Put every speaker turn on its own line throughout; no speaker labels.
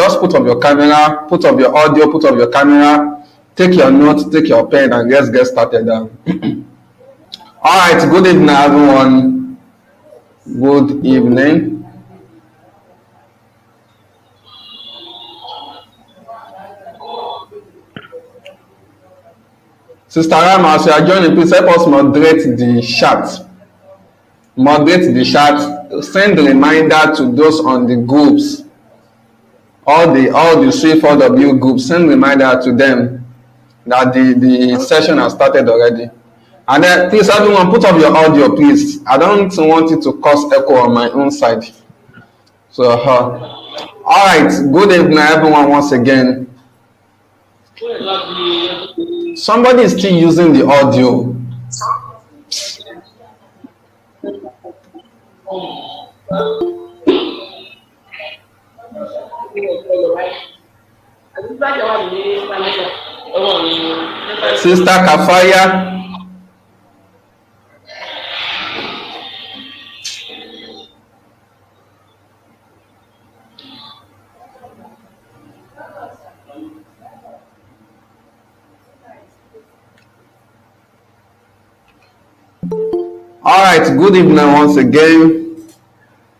just put up your camera, put up your audio, put up your camera, take your notes, take your pen, and let's get started. All right, good evening, everyone. Good evening. Sister Rama, as you are joining, please help us moderate the chat. Moderate the chat. Send a reminder to those on the groups. All the C4W groups, send reminder to them that the session has started already. And then please everyone put up your audio, please. I don't want it to cause echo on my own side. So all right, good evening everyone once again. Somebody is still using the audio. Sister Kafaya. All right, good evening once again.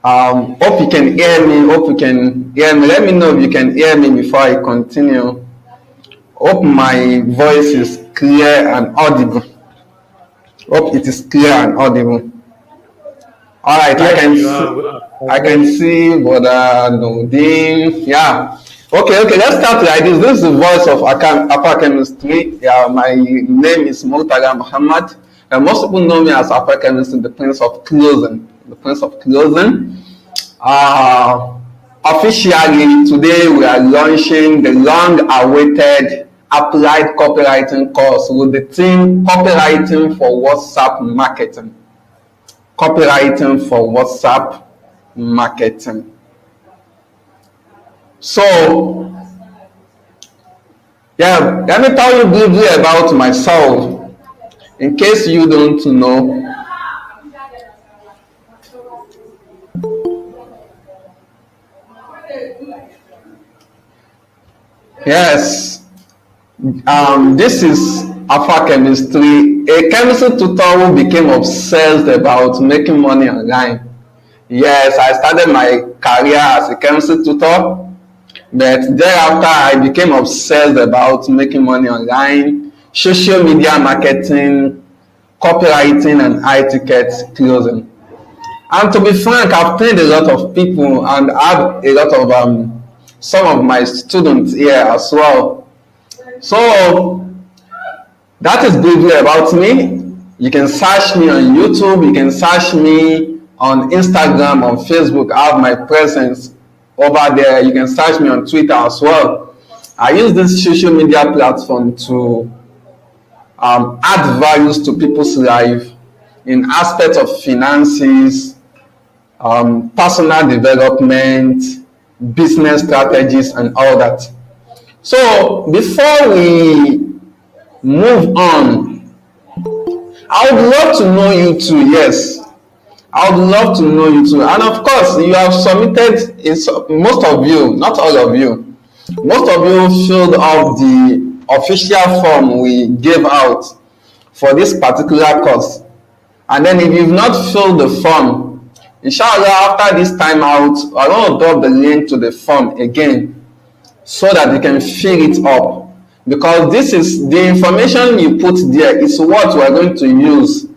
Hope you can hear me. Hope you can hear me. Let me know if you can hear me before I continue. Hope my voice is clear and audible. Hope it is clear and audible. All right, I can see Brother Nodin. Yeah. Okay. Let's start like this. This is the voice of Upper Chemistry. Yeah, my name is Murtaga Muhammad. And most people know me as Upper Chemistry, the Prince of Closing. The Prince of Closing. Officially, today we are launching the long-awaited applied copywriting course with the theme Copywriting for WhatsApp Marketing. Copywriting for WhatsApp Marketing. So, yeah, let me tell you briefly about myself. In case you don't know, yes, this is Alpha Chemistry, a chemistry tutor who became obsessed about making money online. Yes, I started my career as a chemistry tutor, but thereafter I became obsessed about making money online, social media marketing, copywriting, and high-ticket closing. And to be frank, I've trained a lot of people and I have a lot of some of my students here as well. So that is briefly about me. You can search me on YouTube, you can search me on Instagram, on Facebook. I have my presence over there. You can search me on Twitter as well. I use this social media platform to add values to people's life in aspects of finances, personal development, business strategies, and all that. So before we move on, I would love to know you too. Yes, I would love to know you too. And of course, you have submitted, most of you, not all of you, most of you filled out the official form we gave out for this particular course. And then if you've not filled the form, inshallah, after this time out, I want to drop the link to the form again so that you can fill it up. Because this is the information you put there is what we are going to use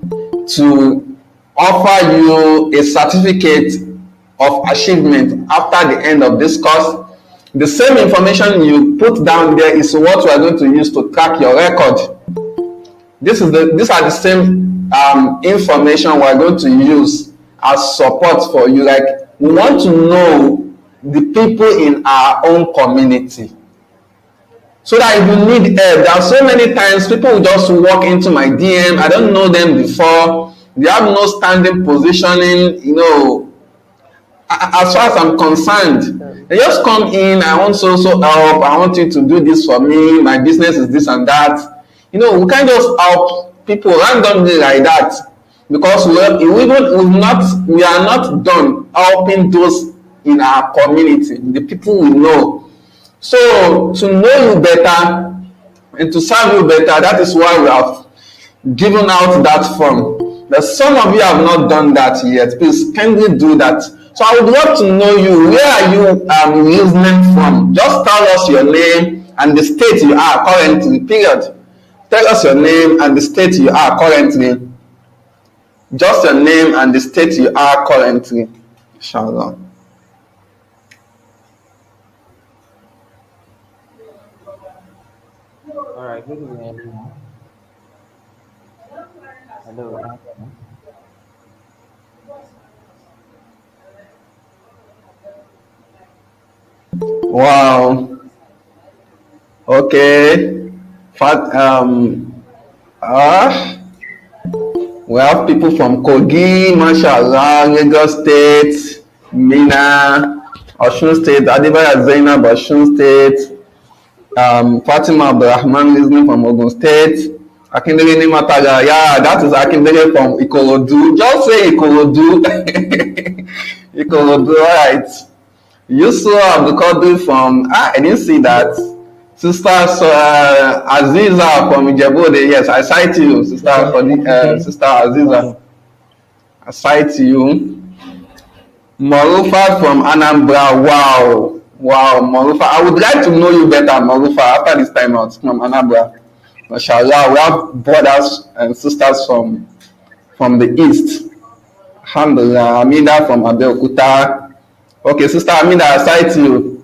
to offer you a certificate of achievement after the end of this course. The same information you put down there is what we are going to use to track your record. These are the same information we are going to use as support for you. Like, we want to know the people in our own community, so that if you need help, there are so many times people will just walk into my DM. I don't know them before. They have no standing positioning, as far as I'm concerned. They just come in, I want so help, I want you to do this for me, my business is this and that. We can't just help people randomly like that, because we are not done helping those in our community, the people we know. So to know you better and to serve you better, that is why we have given out that form. But some of you have not done that yet. Please kindly do that. So I would love to know you. Where are you listening from? Just tell us your name and the state you are currently. Period. Tell us your name and the state you are currently. Just your name and the state you are currently. Inshallah.
All right, good evening, everyone. Hello.
Wow. Okay. Fat, we have people from Kogi, mashallah, Lagos State, Mina, Osun State, Adibaya Zainab, Osun State, Fatima Abdurrahman listening from Ogun State, Akindele Nimataga, yeah, that is Akindele from Ikorodu. Just say Ikorodu. Ikorodu, all right. Yusuf Abdulkadir from, I didn't see that. Sister Aziza from Ijebode, yes, I cite you, Sister Aziza. I cite you. Morufa from Anambra, wow, Morufa. I would like to know you better, Morufa, after this time out from Anambra. Mashallah, we have brothers and sisters from the east. Alhamdulillah, Amida from Abeokuta. Okay, Sister Amida, I cite you.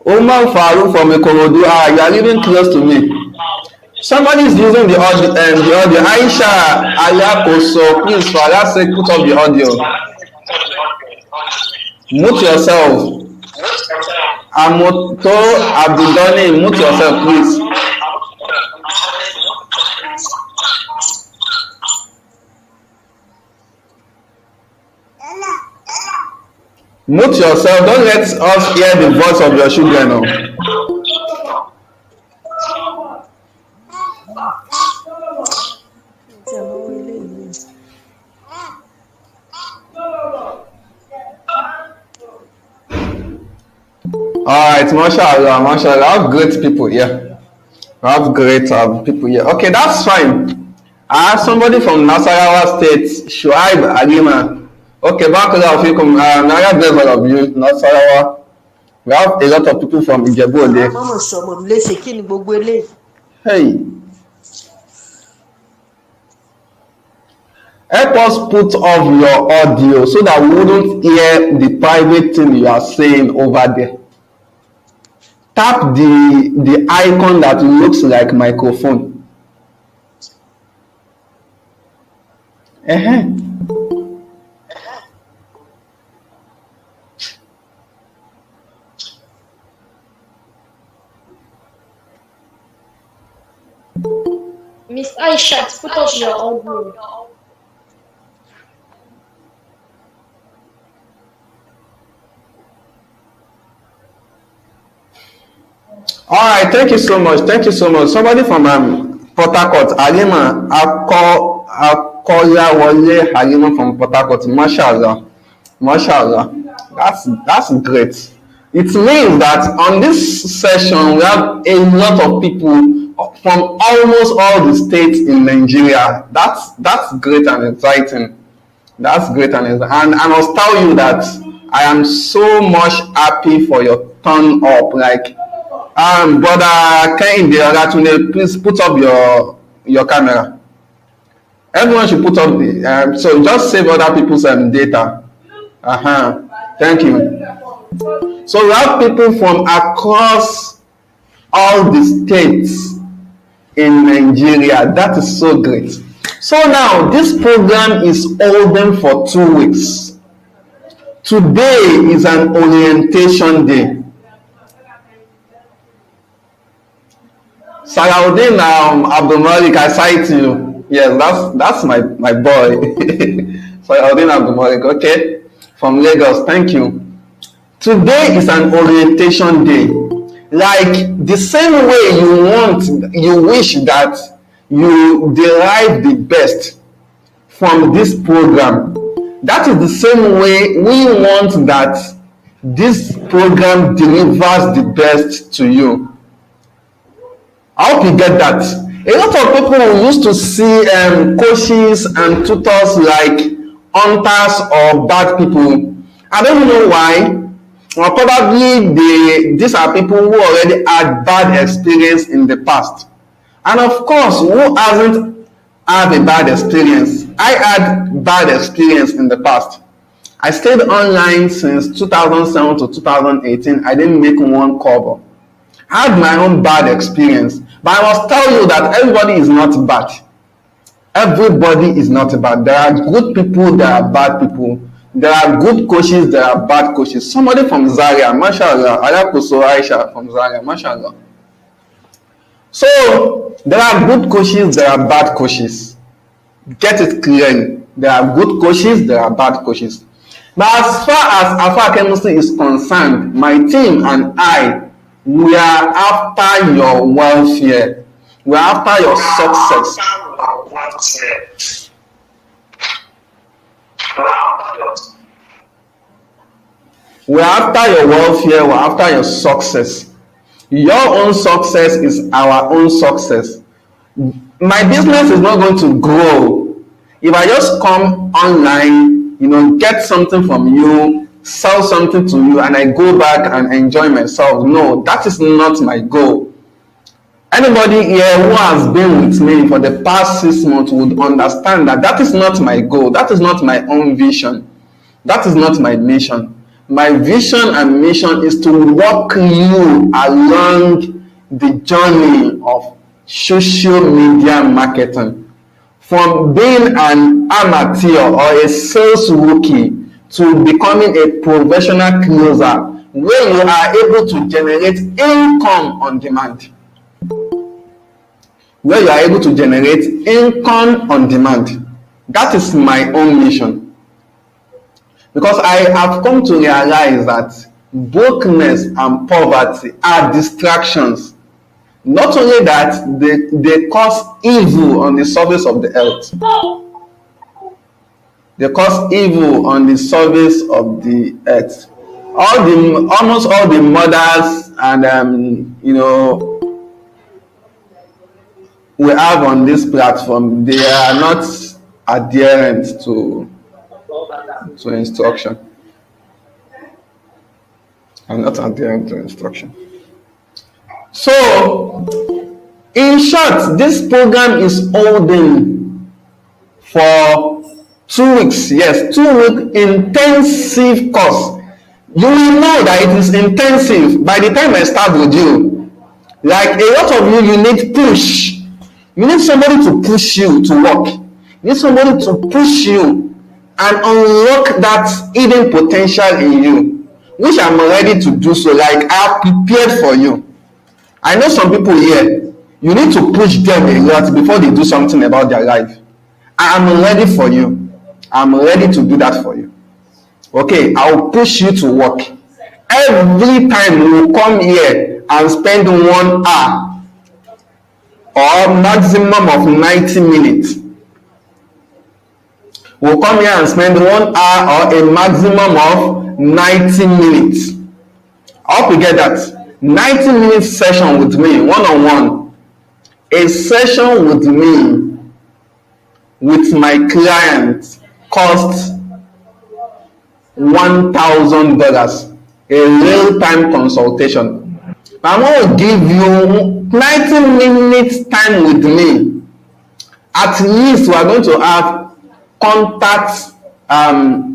Umar Farouk from Ikorodu, you are living close to me. Somebody is using the audio. Aisha Ayakoso, please, for Allah's sake, put up the audio. Mute yourself. Amoto Abdulgani, mute yourself, please. Mute yourself. Don't let us hear the voice of your children. No. Alright, mashallah. I have great people here. I have great people here. Okay, that's fine. I have somebody from Nasarawa State, Shuaib Alima. Okay, barakallahu fikum. I have all of you, Nasarawa. We have a lot of people from Ijebu. Hey. Help us put off your audio so that we wouldn't hear the private thing you are saying over there. Tap the icon that looks like microphone.
Miss Aisha, put off your audio.
All right, thank you so much. Somebody from Port Harcourt, Halima Akoyawole Halima from Port Harcourt. Mashallah. That's great. It means that on this session we have a lot of people from almost all the states in Nigeria. That's great and exciting. And I must tell you that I am so much happy for your turn up. Like, brother Kehinde, please put up your camera. Everyone should put up the so just save other people's data. Thank you. So we have people from across all the states in Nigeria. That is so great. So now this program is holding for 2 weeks. Today is an orientation day. Salahuddin Abdul Malik, I cite you. Yes, that's my boy. Salahuddin Abdul Malik, okay, from Lagos. Thank you. Today is an orientation day. Like the same way you wish that you derive the best from this program. That is the same way we want that this program delivers the best to you. I hope you get that. A lot of people used to see coaches and tutors like hunters or bad people. I don't know why. Or probably these are people who already had bad experience in the past. And of course, who hasn't had a bad experience? I had bad experience in the past. I stayed online since 2007 to 2018. I didn't make one cover. I had my own bad experience. But I must tell you that everybody is not bad. Everybody is not bad. There are good people, there are bad people. There are good coaches, there are bad coaches. Somebody from Zaria, mashallah. Ayakuso Aisha from Zaria, mashallah. So, there are good coaches, there are bad coaches. Get it clearly. There are good coaches, there are bad coaches. But as far as Alpha Chemistry is concerned, my team and I, we are after your welfare. We are after your success. We are after your welfare. We are after your success. Your own success is our own success. My business is not going to grow if I just come online, get something from you, sell something to you, and I go back and enjoy myself. No, that is not my goal. Anybody here who has been with me for the past 6 months would understand that that is not my goal. That is not my own vision. That is not my mission. My vision and mission is to walk you along the journey of social media marketing. From being an amateur or a sales rookie to becoming a professional closer where you are able to generate income on demand. Where you are able to generate income on demand. That is my own mission. Because I have come to realize that brokenness and poverty are distractions. Not only that, they cause evil on the surface of the earth. They cause evil on the surface of the earth. Almost all the mothers and we have on this platform, they are not adherent to instruction. I'm not adherent to instruction. So, in short, this program is holding for 2 weeks. Yes, 2 week intensive course. You will know that it is intensive by the time I start with you. Like a lot of you need push. You need somebody to push you to work. You need somebody to push you and unlock that hidden potential in you, which I'm ready to do so. Like I have prepared for you. I know some people here, you need to push them a lot before they do something about their life. I am ready for you. I'm ready to do that for you. Okay, I will push you to work. Every time you will come here and spend 1 hour or maximum of 90 minutes. We'll come here and spend 1 hour or a maximum of 90 minutes. I hope you get that. 90 minutes session with me, one-on-one. A session with me, with my client, costs $1,000. A real-time consultation. I'm going to give you 90 minutes time with me. At least we are going to have contact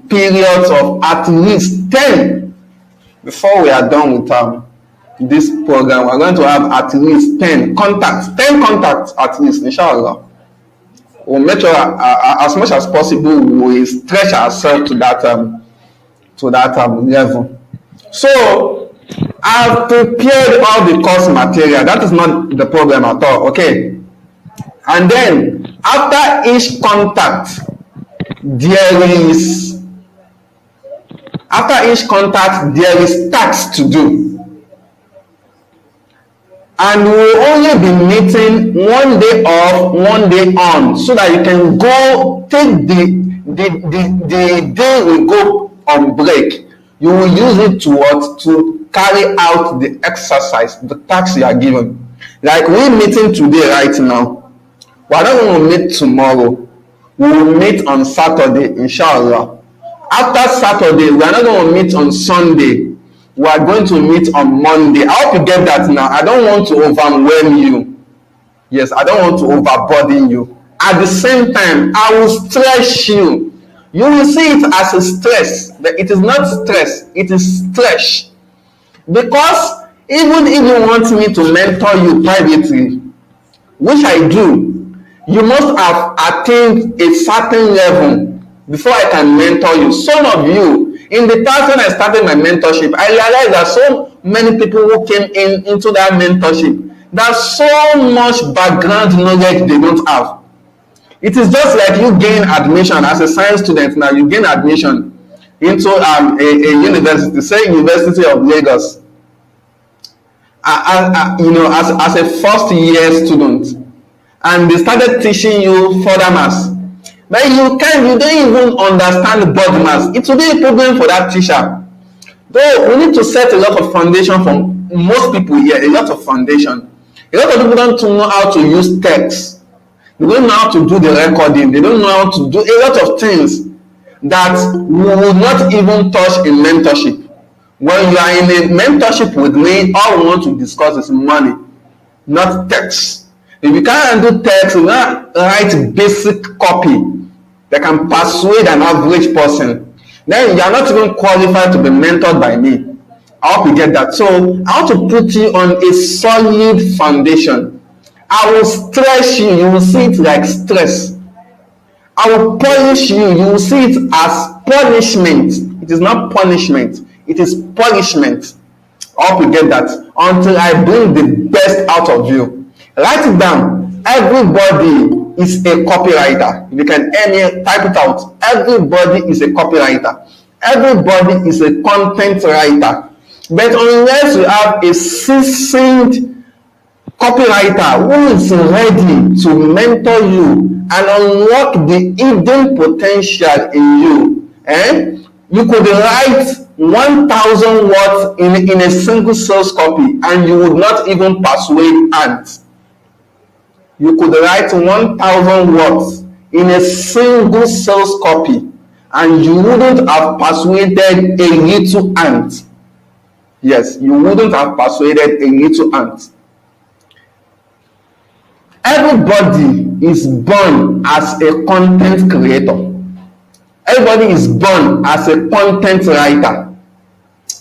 periods of at least 10 before we are done with this program. We are going to have at least 10 contacts at least, inshallah. We'll make sure as much as possible we stretch ourselves to that level. So I've prepared all the course material. That is not the problem at all. Okay. And then after each contact, there is tasks to do. And we'll only be meeting 1 day off, 1 day on, so that you can go take the day we go on break. You will use it to what? To carry out the exercise, the task you are given. Like we meeting today right now. We are not going to meet tomorrow. We will meet on Saturday, inshallah. After Saturday, we are not going to meet on Sunday. We are going to meet on Monday. I hope you get that now. I don't want to overwhelm you. Yes, I don't want to overburden you. At the same time, I will stress you. You will see it as a stress, but it is not stress, it is stretch. Because even if you want me to mentor you privately, which I do, you must have attained a certain level before I can mentor you. Some of you, in the time when I started my mentorship, I realized that so many people who came into that mentorship, there's so much background knowledge they don't have. It is just like you gain admission as a science student. Now you gain admission into a university, say University of Lagos, as a first year student, and they started teaching you further maths, but you don't even understand board maths. It will be a problem for that teacher. Though we need to set a lot of foundation for most people here, a lot of foundation. A lot of people don't know how to use text. They don't know how to do the recording. They don't know how to do a lot of things that we will not even touch in mentorship. When you are in a mentorship with me, all we want to discuss is money, not text. If you can't do text, you not write basic copy that can persuade an average person, then you are not even qualified to be mentored by me. I hope you get that. So I want to put you on a solid foundation. I will stress you, you will see it like stress. I will punish you, you will see it as punishment. It is not punishment, it is punishment. I hope you get that. Until I bring the best out of you. Write it down. Everybody is a copywriter. If you can hear me, type it out. Everybody is a copywriter. Everybody is a content writer. But unless you have a seasoned copywriter who is ready to mentor you and unlock the hidden potential in you, you could write 1,000 words in a single sales copy and you would not even persuade ants. You could write 1,000 words in a single sales copy and you wouldn't have persuaded a little ant. Yes, you wouldn't have persuaded a little ant. Everybody is born as a content creator. Everybody is born as a content writer,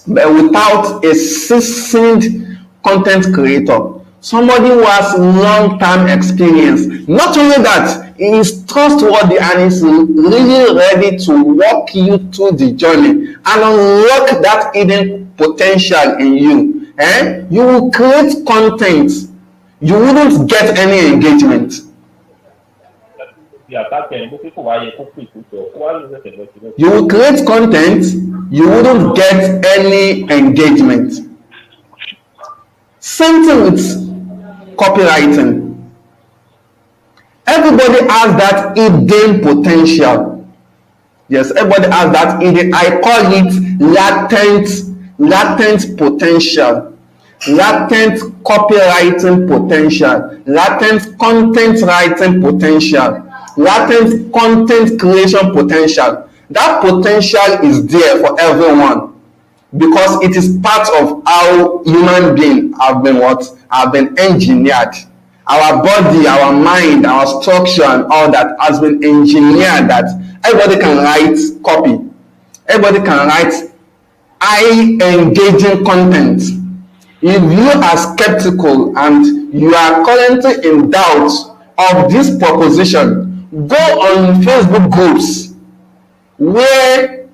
but without a seasoned content creator, somebody who has long-term experience. Not only that, he is trustworthy and is really ready to walk you through the journey and unlock that hidden potential in you. You will create content. You wouldn't get any engagement. You will create content, you wouldn't get any engagement. Same thing with copywriting. Everybody has that hidden potential. Yes, everybody has that hidden. I call it latent potential. Latent copywriting potential, latent content writing potential, latent content creation potential. That potential is there for everyone because it is part of how human beings have been engineered. Our body, our mind, our structure and all that has been engineered that everybody can write copy. Everybody can write high engaging content. If you are skeptical and you are currently in doubt of this proposition, go on Facebook groups where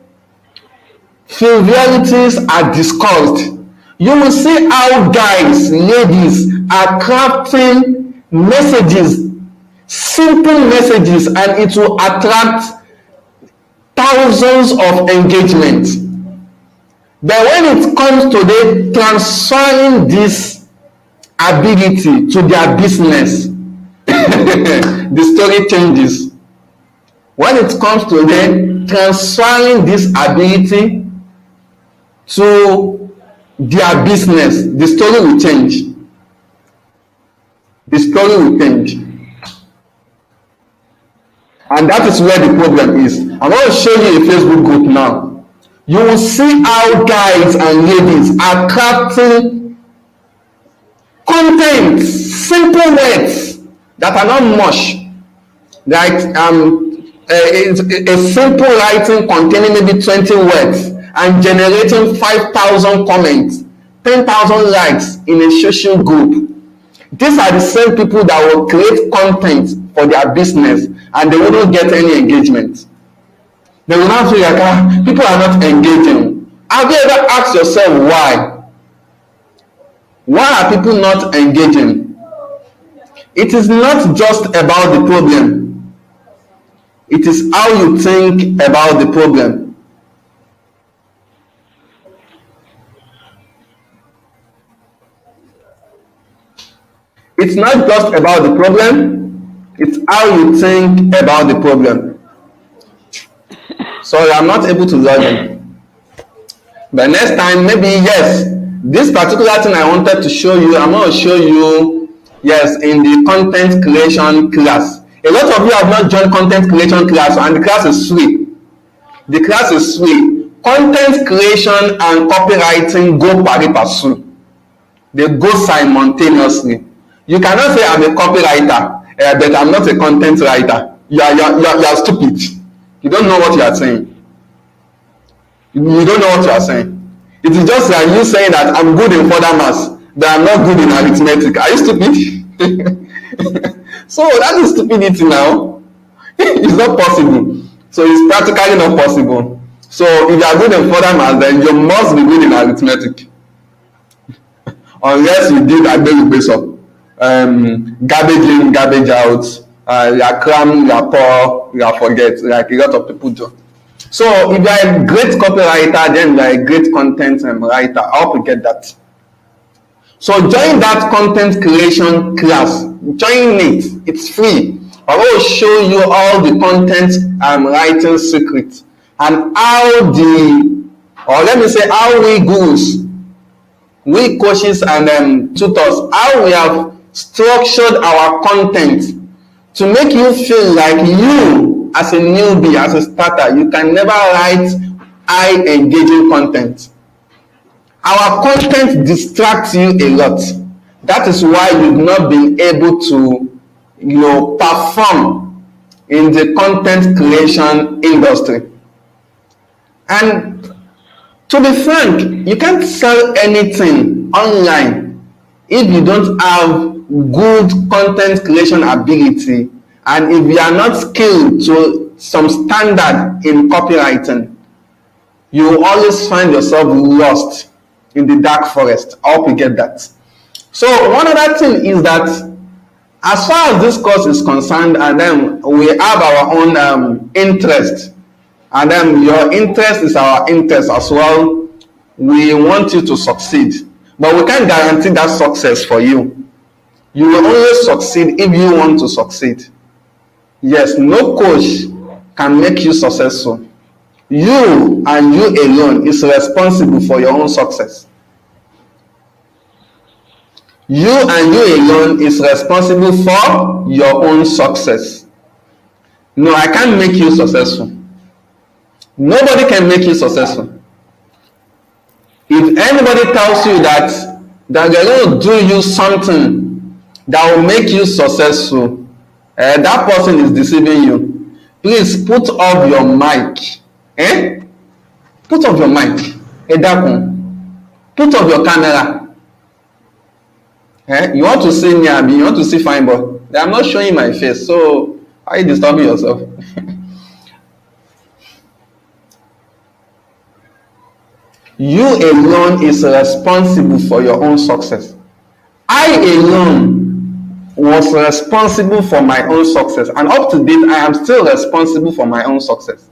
trivialities are discussed. You will see how guys, ladies are crafting messages, simple messages, and it will attract thousands of engagements. But when it comes to them transferring this ability to their business, the story changes. When it comes to them transferring this ability to their business, the story will change. The story will change. And that is where the problem is. I'm going to show you a Facebook group now. You will see how guys and ladies are crafting content, simple words that are not much. Like a simple writing containing maybe 20 words and generating 5,000 comments, 10,000 likes in a social group. These are the same people that will create content for their business and they wouldn't get any engagement. They will not feel like people are not engaging. Have you ever asked yourself why? Why are people not engaging? It is not just about the problem. It is how you think about the problem. It's not just about the problem, it's how you think about the problem. Sorry, I'm not able to log in. But next time, maybe, yes, this particular thing I wanted to show you, I'm going to show you, yes, in the content creation class. A lot of you have not joined content creation class, and the class is free. The class is free. Content creation and copywriting go pari passu. They go simultaneously. You cannot say I'm a copywriter, but I'm not a content writer. You are stupid. You don't know what you are saying. You don't know what you are saying. It is just like you saying that I'm good in further maths, but I'm not good in arithmetic. Are you stupid? So that is stupidity now. It's not possible. So it's practically not possible. So if you are good in further maths, then you must be good in arithmetic. Unless you did a very base of garbage in, garbage out, you cram, you pour, you forget, like a lot of people do. So if you are a great copywriter, then you are a great content writer. I hope you get that. So join that content creation class. Join it. It's free. I will show you all the content writing secrets and how how we gurus, we coaches and tutors, how we have structured our content to make you feel like you, as a newbie, as a starter, you can never write high engaging content. Our content distracts you a lot. That is why you've not been able to, perform in the content creation industry. And to be frank, you can't sell anything online if you don't have good content creation ability, and if you are not skilled to some standard in copywriting, you will always find yourself lost in the dark forest. I hope you get that. So one other thing is that as far as this course is concerned, and then we have our own interest, and then your interest is our interest as well. We want you to succeed, but we can't guarantee that success for you. You will only succeed if you want to succeed. Yes, no coach can make you successful. You and you alone is responsible for your own success. You and you alone is responsible for your own success. No, I can't make you successful. Nobody can make you successful. If anybody tells you that they're going to do you something that will make you successful, that person is deceiving you. Please put off your mic. Put off your mic. Put off your camera. You want to see me, you want to see fine, but I'm not showing my face, so are you disturbing yourself? You alone is responsible for your own success. I alone was responsible for my own success, and up to date I am still responsible for my own success.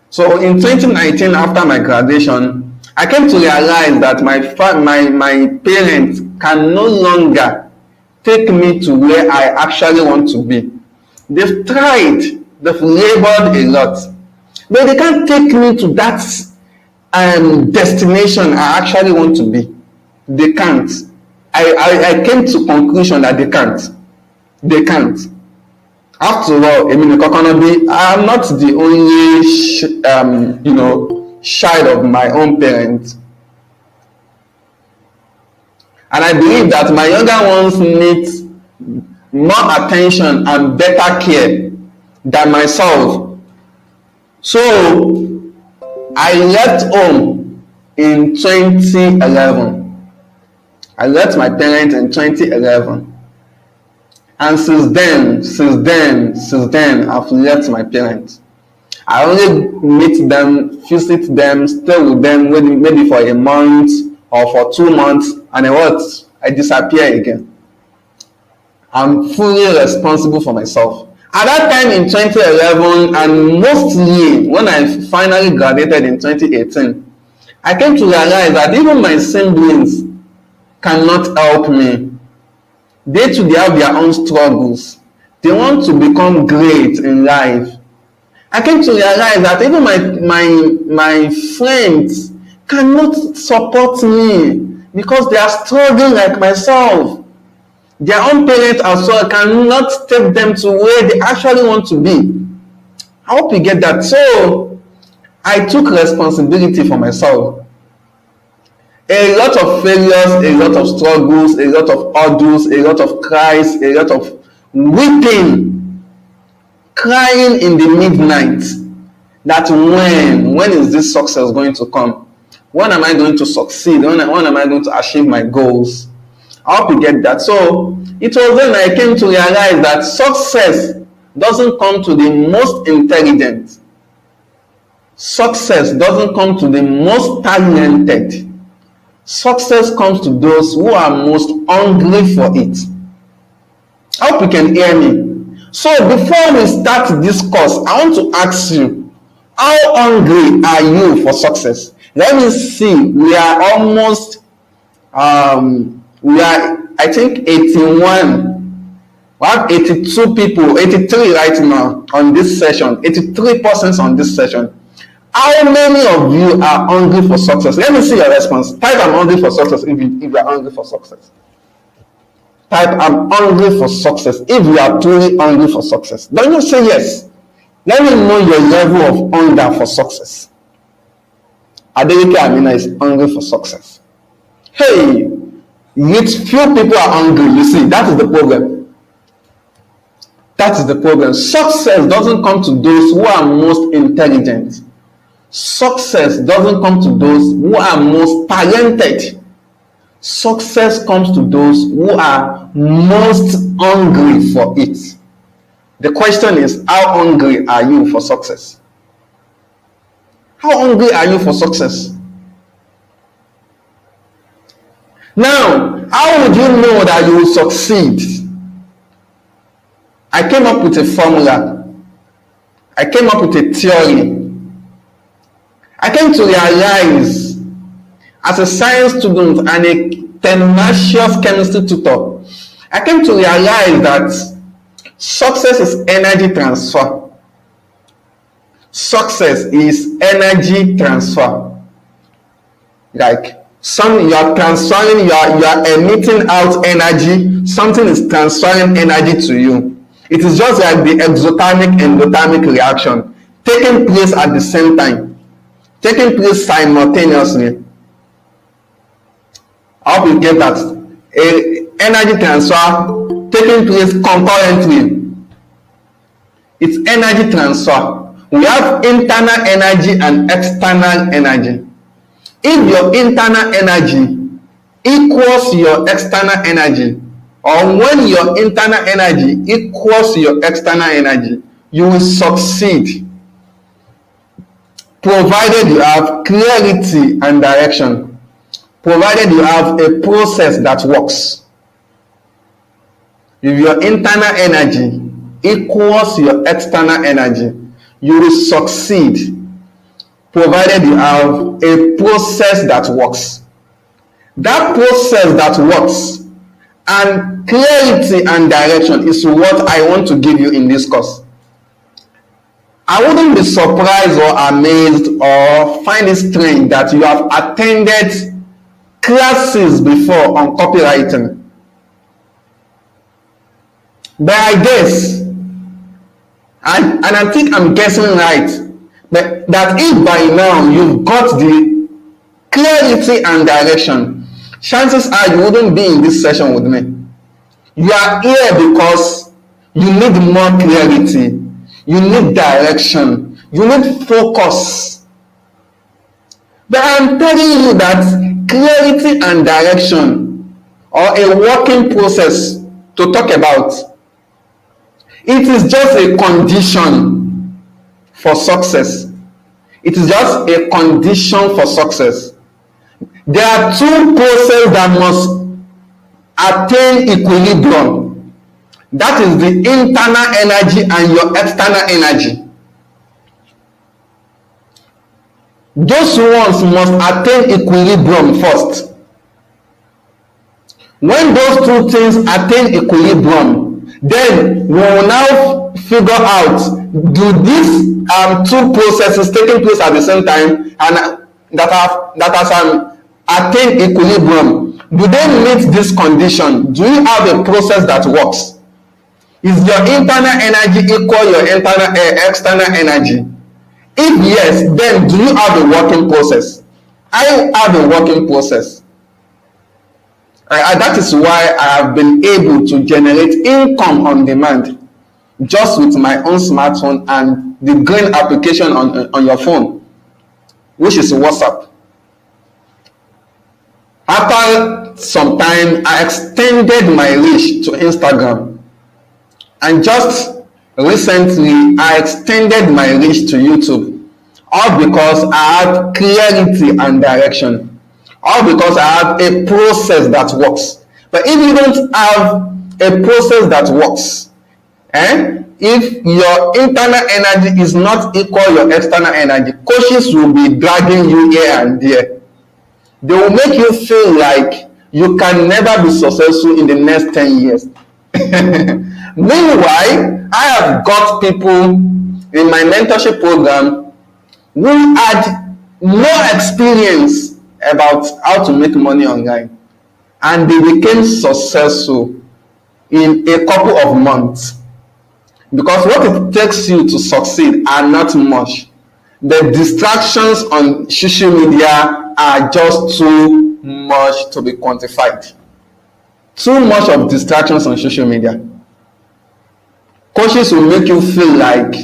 So in 2019, after my graduation, I came to realize that my parents can no longer take me to where I actually want to be. They've tried, they've labored a lot, but they can't take me to that destination I actually want to be. They can't. I came to conclusion that they can't. They can't. After all, I'm not the only child of my own parents. And I believe that my younger ones need more attention and better care than myself. So I left home in 2011. I left my parents in 2011. And since then, I've left my parents. I only meet them, visit them, stay with them maybe for a month or for 2 months, and then I disappear again. I'm fully responsible for myself. At that time in 2011, and mostly when I finally graduated in 2018, I came to realize that even my siblings cannot help me. They too, they have their own struggles. They want to become great in life. I came to realize that even my friends cannot support me because they are struggling like myself. Their own parents as well cannot take them to where they actually want to be. I hope you get that. So I took responsibility for myself. A lot of failures, a lot of struggles, a lot of hurdles, a lot of cries, a lot of weeping, crying in the midnight. That when is this success going to come? When am I going to succeed? When am I going to achieve my goals? I hope you get that. So it was then I came to realize that success doesn't come to the most intelligent. Success doesn't come to the most talented. Success comes to those who are most hungry for it. I hope you can hear me. So before we start this course, I want to ask you, how hungry are you for success? Let me see. We are almost, I think 81. We have 82 people, 83 right now on this session, 83 persons on this session. How many of you are hungry for success? Let me see your response. Type I'm hungry for success if you are hungry for success. Type I'm hungry for success if you are truly hungry for success. Don't you say yes? Let me know your level of hunger for success. Adeleke Amina is hungry for success. Hey, with few people are hungry, you see, that is the problem. That is the problem. Success doesn't come to those who are most intelligent. Success doesn't come to those who are most talented. Success comes to those who are most hungry for it. The question is, how hungry are you for success? How hungry are you for success? Now, how would you know that you will succeed? I came up with a formula. I came up with a theory. I came to realize, as a science student and a tenacious chemistry tutor, I came to realize that success is energy transfer. Success is energy transfer. Like you are transferring, you are emitting out energy, something is transferring energy to you. It is just like the exothermic endothermic reaction taking place at the same time. Taking place simultaneously. I hope you get that. Energy transfer taking place concurrently. It's energy transfer. We have internal energy and external energy. If your internal energy equals your external energy, or when your internal energy equals your external energy, you will succeed. Provided you have clarity and direction, provided you have a process that works. If your internal energy equals your external energy, you will succeed, provided you have a process that works. That process that works and clarity and direction is what I want to give you in this course. I wouldn't be surprised or amazed or find it strange that you have attended classes before on copywriting. But I guess, and I think I'm guessing right, but that if by now you've got the clarity and direction, chances are you wouldn't be in this session with me. You are here because you need more clarity, you need direction, you need focus. But I'm telling you that clarity and direction, or a working process to talk about, it is just a condition for success. It is just a condition for success. There are two processes that must attain equilibrium. That is the internal energy and your external energy. Those ones must attain equilibrium first. When those two things attain equilibrium, then we will now figure out, do these two processes taking place at the same time and that has attained equilibrium, do they meet this condition? Do you have a process that works? Is your internal energy equal your external energy? If yes, then do you have a working process? I have a working process. That is why I have been able to generate income on demand just with my own smartphone and the green application on your phone, which is WhatsApp. After some time, I extended my reach to Instagram. And just recently, I extended my reach to YouTube. All because I have clarity and direction. All because I have a process that works. But if you don't have a process that works, if your internal energy is not equal your external energy, coaches will be dragging you here and there. They will make you feel like you can never be successful in the next 10 years. Meanwhile, I have got people in my mentorship program who had no experience about how to make money online, and they became successful in a couple of months. Because what it takes you to succeed are not much. The distractions on social media are just too much to be quantified. Too much of distractions on social media. Coaches will make you feel like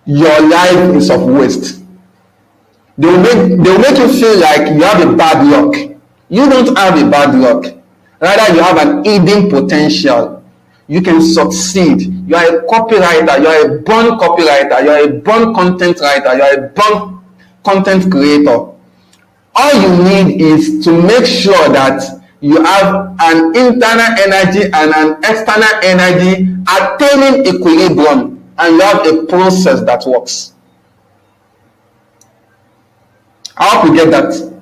your life is of waste. They will make you feel like you have a bad luck. You don't have a bad luck. Rather, you have an hidden potential. You can succeed. You are a copywriter. You are a born copywriter. You are a born content writer. You are a born content creator. All you need is to make sure that you have an internal energy and an external energy attaining equilibrium, and you have a process that works. I hope you get that.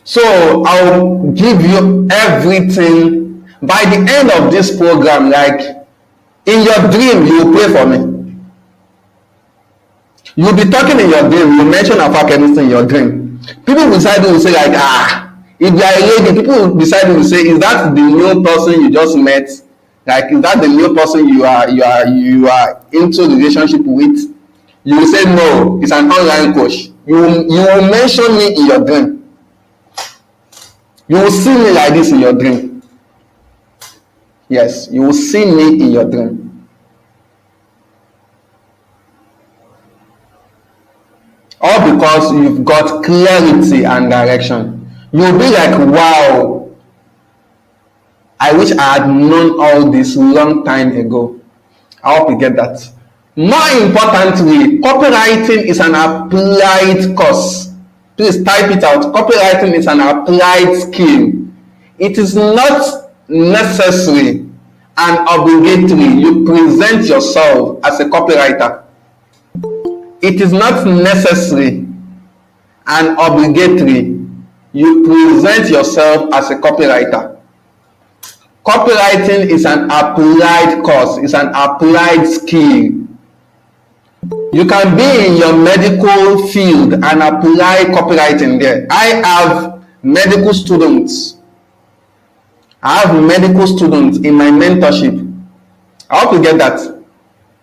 So I'll give you everything by the end of this program. Like in your dream, you will pray for me. You'll be talking in your dream. You mention Alpha Chemistry in your dream. People beside you will say like, if you are a lady, people beside you will say, is that the new person you just met? Like, is that the new person you are into relationship with? You will say no, it's an online coach. You will mention me in your dream. You will see me like this in your dream. Yes, you will see me in your dream. All because you've got clarity and direction. You'll be like, wow, I wish I had known all this long time ago. I hope you get that. More importantly, copywriting is an applied course. Please type it out. Copywriting is an applied skill. It is not necessary and obligatory you present yourself as a copywriter. It is not necessary and obligatory you present yourself as a copywriter. Copywriting is an applied course. It's an applied skill. You can be in your medical field and apply copywriting there. I have medical students. In my mentorship. I hope you get that.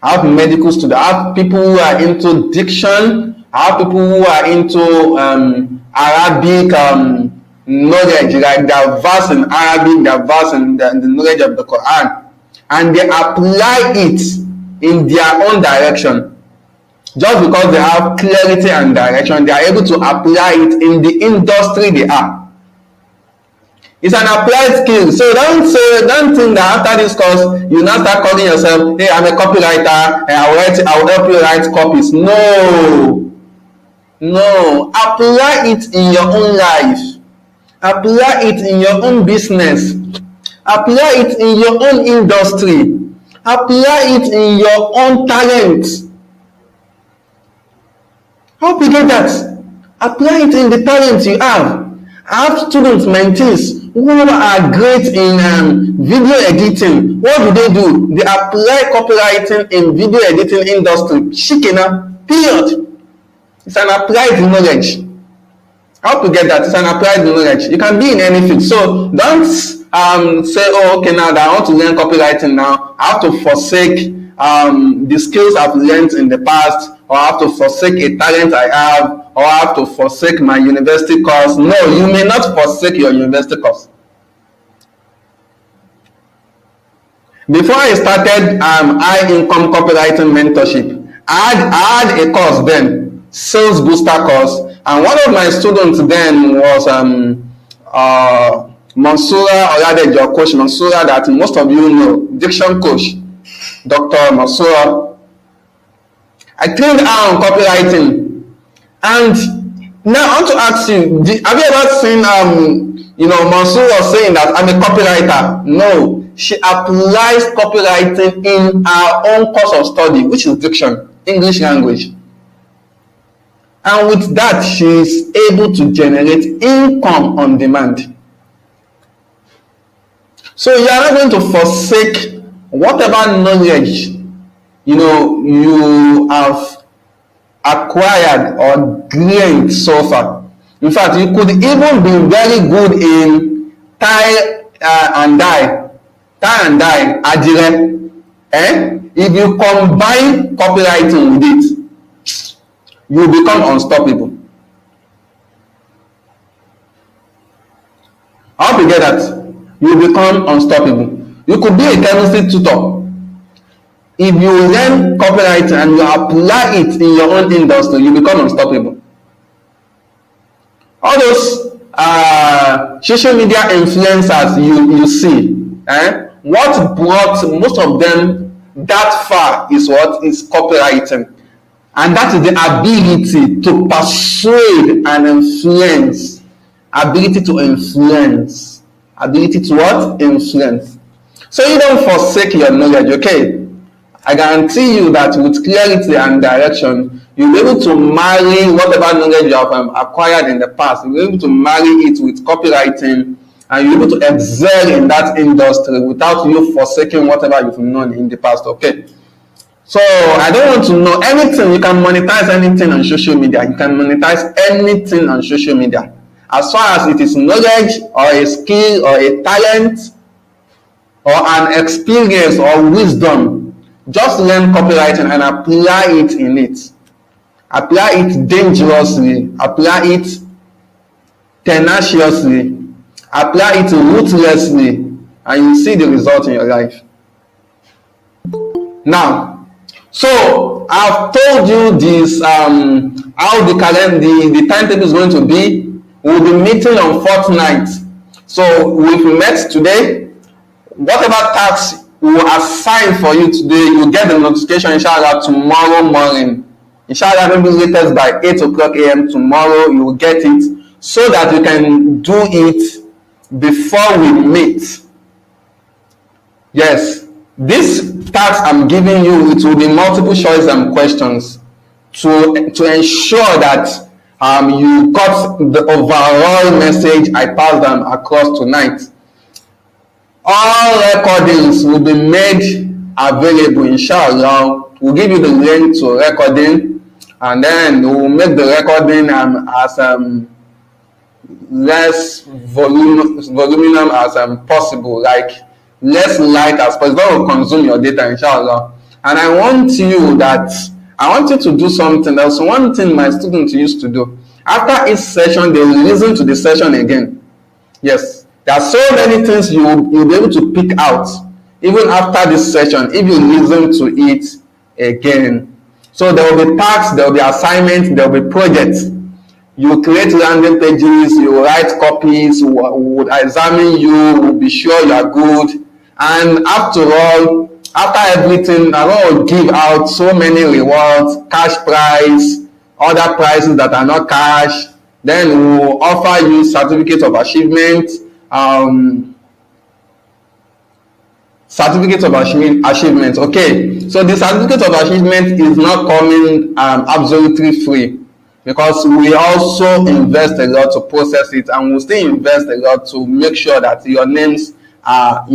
I have medical students. I have people who are into diction. I have people who are into Arabic knowledge. Like they are versed in Arabic, they are versed in the knowledge of the Quran. And they apply it in their own direction. Just because they have clarity and direction, they are able to apply it in the industry they are. It's an applied skill. So don't think that after this course you now start calling yourself, hey, I'm a copywriter and I will help you write copies. No. Apply it in your own life. Apply it in your own business. Apply it in your own industry. Apply it in your own talent. Hope you get that. Apply it in the talent you have. I have students, mentees, who are great in video editing. What do? They apply copywriting in video editing industry. Shikena, period. It's an applied knowledge. I hope you get that. It's an applied knowledge. You can be in any field. So don't say, oh, okay, now that I want to learn copywriting now, I have to forsake the skills I've learned in the past, or I have to forsake a talent I have, or I have to forsake my university course. No, you may not forsake your university course. Before I started high income copywriting mentorship, I had a course then, sales booster course, and one of my students then was Mansoura, or rather your coach Mansoura, that most of you know, diction coach, Dr. Mansoura. I trained her on copywriting, and now I want to ask you, have you ever seen Mansoura was saying that I'm a copywriter? No, she applies copywriting in her own course of study, which is diction, English language. And with that, she is able to generate income on demand. So you are not going to forsake whatever knowledge you have acquired or gained so far. In fact, you could even be very good in tie and dye, adire. If you combine copywriting with it, you become unstoppable. I hope you get that. You become unstoppable. You could be a chemistry tutor. If you learn copywriting and you apply it in your own industry, you become unstoppable. All those social media influencers you see, what brought most of them that far is copywriting. And that is the ability to persuade and influence. Ability to influence. Ability to what? Influence. So you don't forsake your knowledge, okay? I guarantee you that with clarity and direction, you'll be able to marry whatever knowledge you have acquired in the past. You'll be able to marry it with copywriting, and you'll be able to excel in that industry without you forsaking whatever you've known in the past, okay? So I don't want to know anything. You can monetize anything on social media. You can monetize anything on social media. As far as it is knowledge or a skill or a talent or an experience or wisdom, just learn copywriting and apply it in it. Apply it dangerously. Apply it tenaciously. Apply it ruthlessly, and you see the result in your life. Now, so I've told you this how the timetable is going to be. We'll be meeting on fortnight. So we've met today. Whatever tasks we will assign for you today, you'll get the notification inshallah tomorrow morning. Inshallah, maybe latest by 8 o'clock a.m. tomorrow, you will get it so that you can do it before we meet. Yes, this task I'm giving you, it will be multiple choice and questions to ensure that you got the overall message I passed them across tonight. All recordings will be made available inshallah We'll give you the link to recording, and then we'll make the recording as less voluminous as possible, like less light as possible. That will consume your data, inshallah. And I want you to do something. That's one thing my students used to do. After each session, they will listen to the session again. Yes, there are so many things you'll be able to pick out even after this session if you listen to it again. So there will be tasks, there will be assignments, there will be projects. You create landing pages, you write copies, we would examine you, we'll be sure you are good. And after all, after everything, I will give out so many rewards, cash prize, other prizes that are not cash. Then we will offer you certificate of achievement, achievement. Okay, so the certificate of achievement is not coming absolutely free, because we also invest a lot to process it, and we'll still invest a lot to make sure that your names are,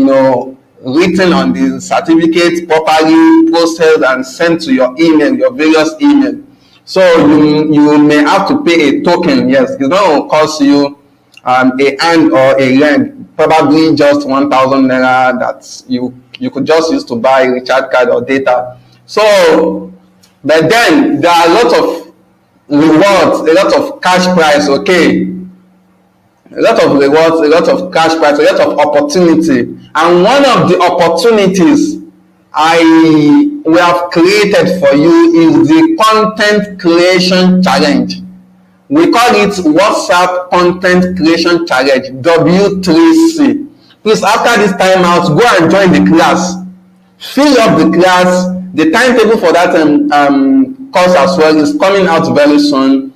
written on the certificate, properly processed and sent to your email, your various email. So you may have to pay a token. Yes, it's not going to cost you a hand or a leg, probably just 1,000 naira that you could just use to buy a recharge card or data. So, but then there are a lot of rewards, a lot of cash prize. Okay, a lot of rewards, a lot of cash prize, a lot of opportunity. And one of the opportunities we have created for you is the content creation challenge. We call it WhatsApp Content Creation Challenge, W3C. Please, after this time out, go and join the class. Fill up the class. The timetable for that course as well is coming out very soon.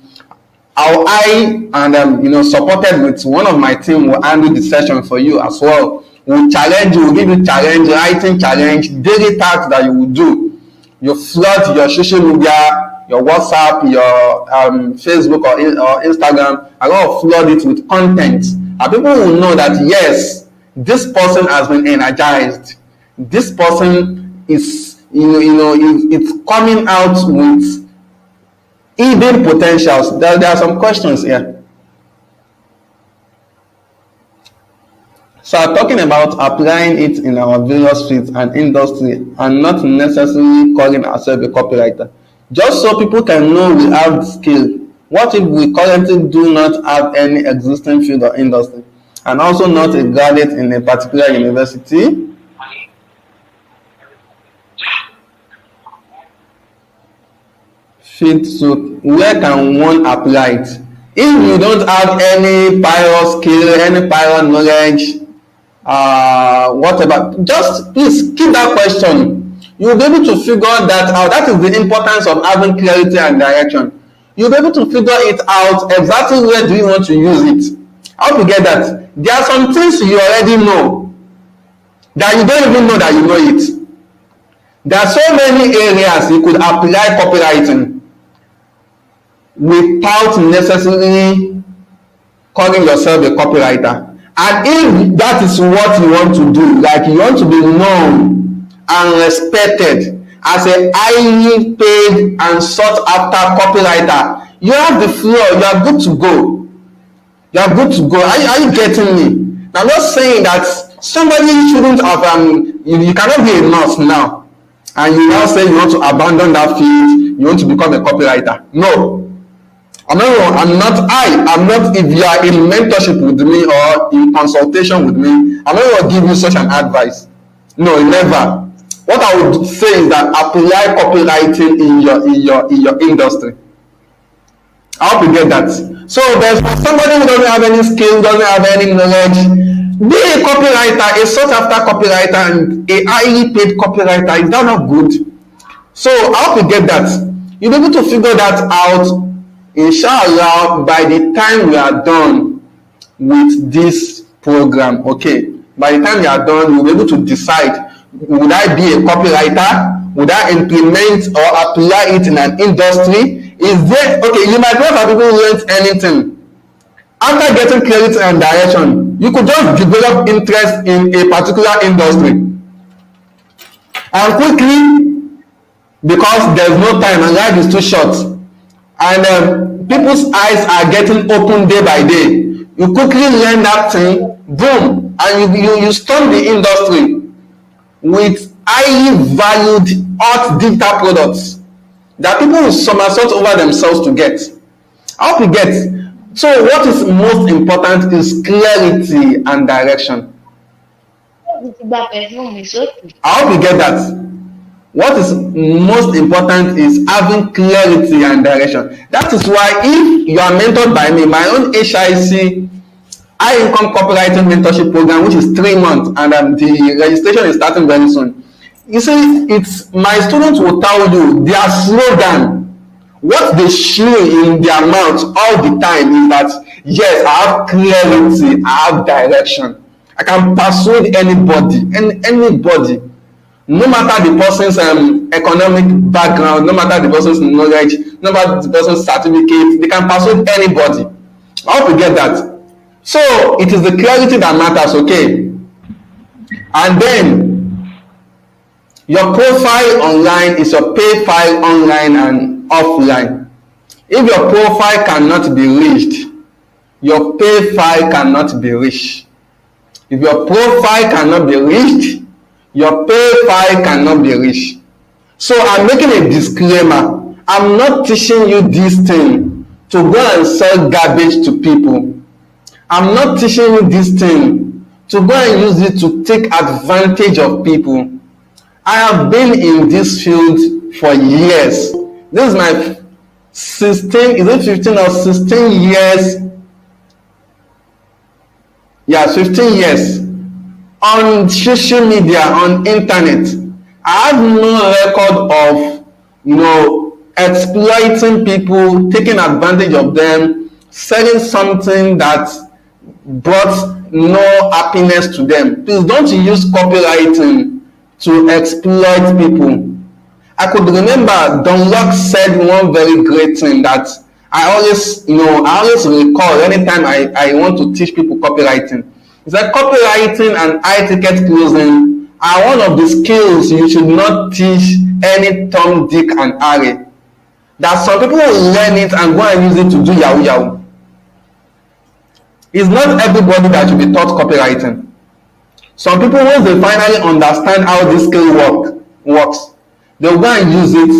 Supported with one of my team, will handle the session for you as well. We'll challenge you, we'll give you challenge, writing challenge, daily tasks that you will do. You flood your social media, your WhatsApp, your Facebook or Instagram. I'm going to flood it with content. And people will know that, yes, this person has been energized. This person is, it's coming out with hidden potentials. There are some questions here. So I'm talking about applying it in our various fields and industry, and not necessarily calling ourselves a copywriter. Just so people can know we have the skill. What if we currently do not have any existing field or industry, and also not a graduate in a particular university? Field, so where can one apply it? If you don't have any prior skill, any prior knowledge, whatever, just please keep that question. You'll be able to figure that out. That is the importance of having clarity and direction. You'll be able to figure it out exactly where do you want to use it. How to get that? There are some things you already know that you don't even know that you know it. There are so many areas you could apply copywriting without necessarily calling yourself a copywriter. And if that is what you want to do, like you want to be known and respected as a highly paid and sought after copywriter, you have the floor, you are good to go. You are good to go. Are you getting me? Now, I'm not saying that somebody shouldn't have, you cannot be a nurse now, and you now say you want to abandon that field, you want to become a copywriter. No. I'm not, if you are in mentorship with me or in consultation with me, I'm not going to give you such an advice. No, never. What I would say is that apply copywriting in your industry. I hope you get that. So there's somebody who doesn't have any skill, doesn't have any knowledge. Be a copywriter, a sought after copywriter, and a highly paid copywriter. Is that not good? So I hope you get that. You'll be able to figure that out, inshallah, by the time we are done with this program. Okay, by the time we are done, you'll be able to decide, would I be a copywriter? Would I implement or apply it in an industry? Is there, okay, you might not have even learned anything. After getting clarity and direction, you could just develop interest in a particular industry and quickly because there's no time and life is too short, and people's eyes are getting open day by day. You quickly learn that thing, boom, and you storm the industry with highly valued hot digital products that people will somersault over themselves to get. I hope you get. So what is most important is clarity and direction. I hope you get that. What is most important is having clarity and direction. That is why if you are mentored by me, my own HIC, high income copywriting mentorship program, which is 3 months, and the registration is starting very soon. You see, it's my students will tell you their slogan, what they show in their mouth all the time is that, yes, I have clarity, I have direction. I can persuade anybody, no matter the person's economic background, no matter the person's knowledge, no matter the person's certificate, they can persuade anybody. I hope you get that. So it is the clarity that matters, okay? And then your profile online is your pay file online and offline. If your profile cannot be reached, your pay file cannot be reached. If your profile cannot be reached, your pay file cannot be reached. So I'm making a disclaimer. I'm not teaching you this thing to go and sell garbage to people. I'm not teaching you this thing to go and use it to take advantage of people. I have been in this field for years. This is my 15 or 16 years? Yeah, 15 years on social media, on internet. I have no record of, exploiting people, taking advantage of them, selling something that brought no happiness to them. Please don't use copywriting to exploit people. I could remember Don Locke said one very great thing that I always recall anytime I want to teach people copywriting. It's that copywriting and high ticket closing are one of the skills you should not teach any Tom, Dick, and Harry. That some people will learn it and go and use it to do yahoo yahoo. It's not everybody that should be taught copywriting. Some people, once they finally understand how this skill works, they'll go and use it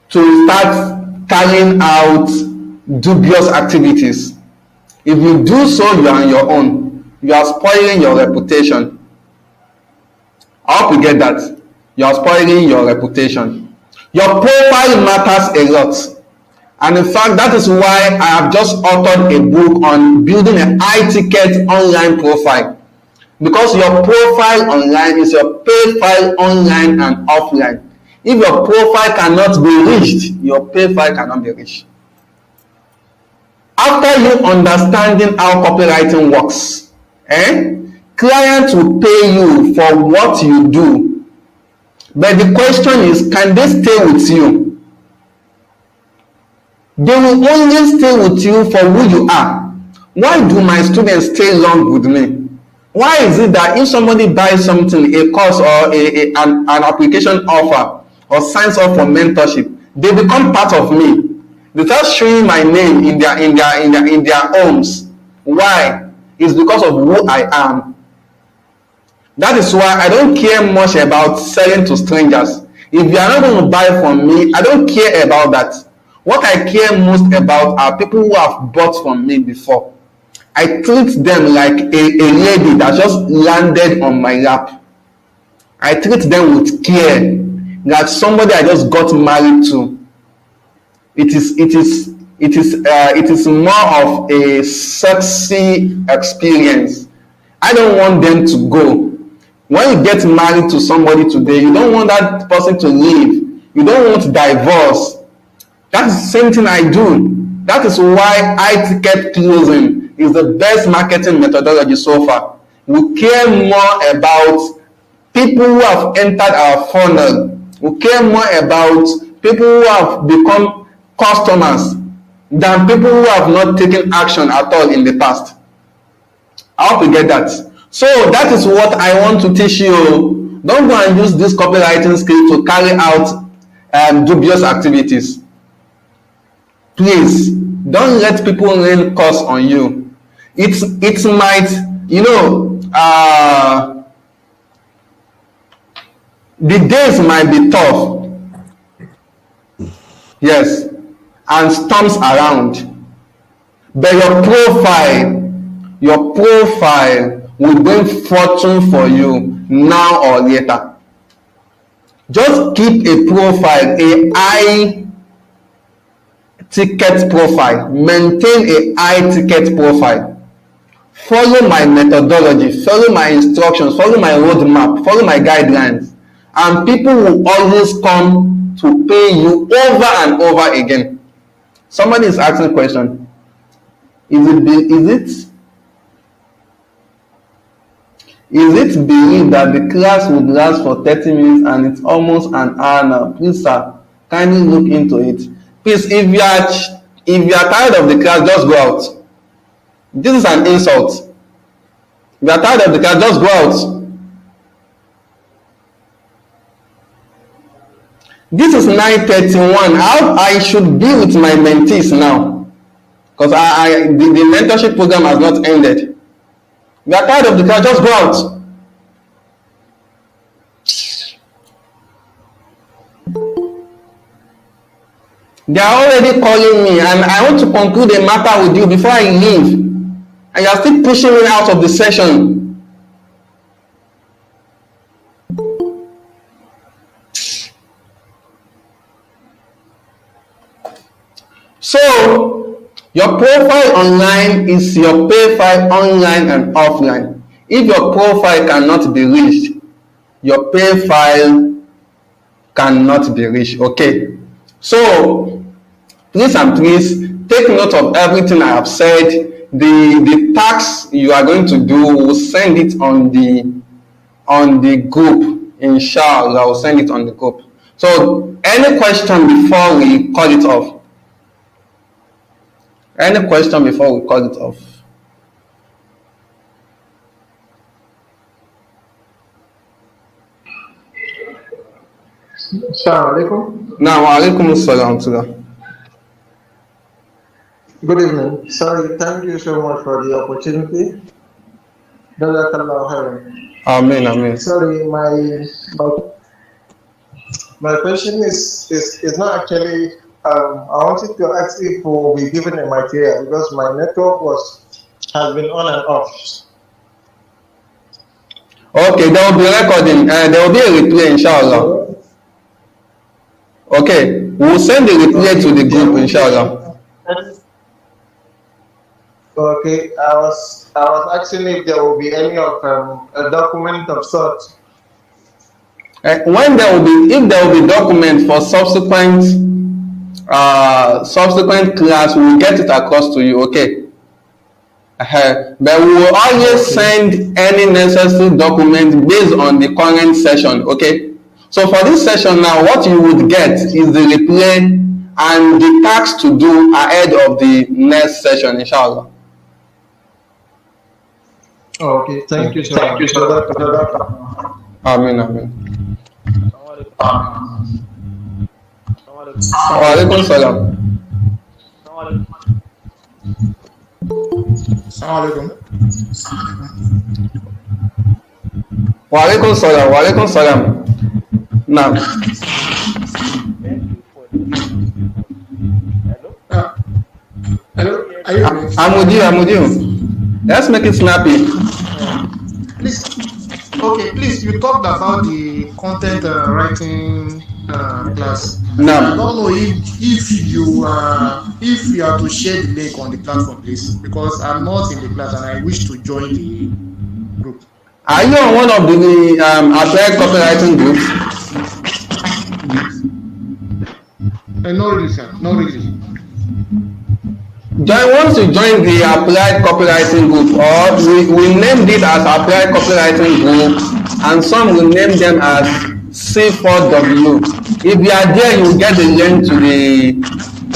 to start carrying out dubious activities. If you do so, you are on your own. You are spoiling your reputation. I hope you get that. You are spoiling your reputation. Your profile matters a lot. And in fact, that is why I have just authored a book on building a high-ticket online profile. Because your profile online is your pay file online and offline. If your profile cannot be reached, your pay file cannot be reached. After you understanding how copywriting works, clients will pay you for what you do. But the question is, can they stay with you? They will only stay with you for who you are. Why do my students stay long with me? Why is it that if somebody buys something, a course or an application offer or signs up for mentorship, they become part of me? They start showing my name in their homes. Why? It's because of who I am. That is why I don't care much about selling to strangers. If you are not going to buy from me, I don't care about that. What I care most about are people who have bought from me before. I treat them like a lady that just landed on my lap. I treat them with care, like somebody I just got married to. It is more of a sexy experience. I don't want them to go. When you get married to somebody today, you don't want that person to leave. You don't want divorce. That's the same thing I do. That is why high ticket closing is the best marketing methodology so far. We care more about people who have entered our funnel. We care more about people who have become customers than people who have not taken action at all in the past. I hope you get that. So that is what I want to teach you. Don't go and use this copywriting skill to carry out dubious activities. Please don't let people rain curse on you. It might, the days might be tough, yes, and storms around, but your profile will bring fortune for you now or later. Just keep a profile, a high ticket profile. Maintain a high ticket profile. Follow my methodology, follow my instructions, follow my roadmap, follow my guidelines, and people will always come to pay you over and over again. Somebody is asking a question. Is it believed that the class would last for 30 minutes and it's almost an hour now? Please, sir, kindly look into it. Please, if you are tired of the class, just go out. This is an insult. If you are tired of the class, just go out. This is 9:31. How I should be with my mentees now? Because the mentorship program has not ended. If you are tired of the class, just go out. They are already calling me, and I want to conclude a matter with you before I leave. And you are still pushing me out of the session. So, your profile online is your profile online and offline. If your profile cannot be reached, your profile cannot be reached. Okay. So, please take note of everything I have said. The tasks you are going to do, we'll send it on the group. Inshallah, I'll send it on the group. So, any question before we call it off? Any question before we call it off?
Assalamu alaikum.
Now, alaikum assalam to that.
Good evening. Sorry, thank you so much for the opportunity. Jazakallah khairan.
Amen, amen.
Sorry, my question is not actually. I wanted to ask if we'll be given a material because my network has been on and off.
Okay, there will be recording. There will be a replay, inshallah. Okay, we'll send the replay to the group, inshallah.
Okay, I was asking if there will be any of a document of sorts.
If there will be document for subsequent class, we will get it across to you. Okay. But we will always send any necessary document based on the current session. Okay. So for this session now, what you would get is the replay and the tasks to do ahead of the next session, inshallah.
Okay, thank you so much.
Amen, amen. Wa alaikum salam. Wa alaikum salam. Wa alaikum salam. Now.
Hello.
I'm with you. Let's make it snappy.
Please, please, you talked about the content writing class.
No.
I don't know if you have to share the link on the platform, please, because I'm not in the class and I wish to join the group.
Are you on one of the applied copywriting groups?
No, really, sir. No, really.
Once you join the applied copywriting group, or we named it as applied copywriting group, and some will name them as C4W. If you are there, you will get the link to the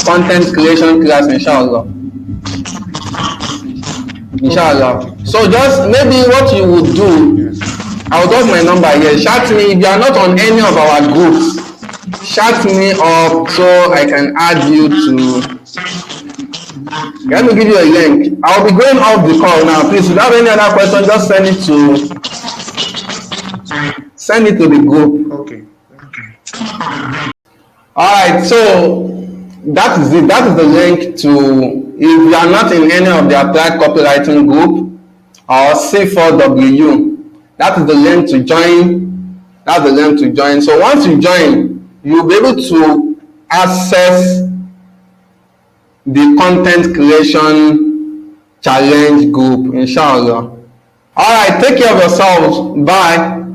content creation class, inshallah. Inshallah. So just maybe what you would do I'll drop my number here. Chat me if you are not on any of our groups. Chat me up so I can add you to. Let me give you a link. I'll be going off the call now. Please, if you have any other question, just send it to the group.
Okay.
All right. So that is it. That is the link to. If you are not in any of the Applied Copywriting group or C4W, that is the link to join. That's the link to join. So once you join, you'll be able to access the content creation challenge group, inshallah. All right, take care of yourselves. Bye.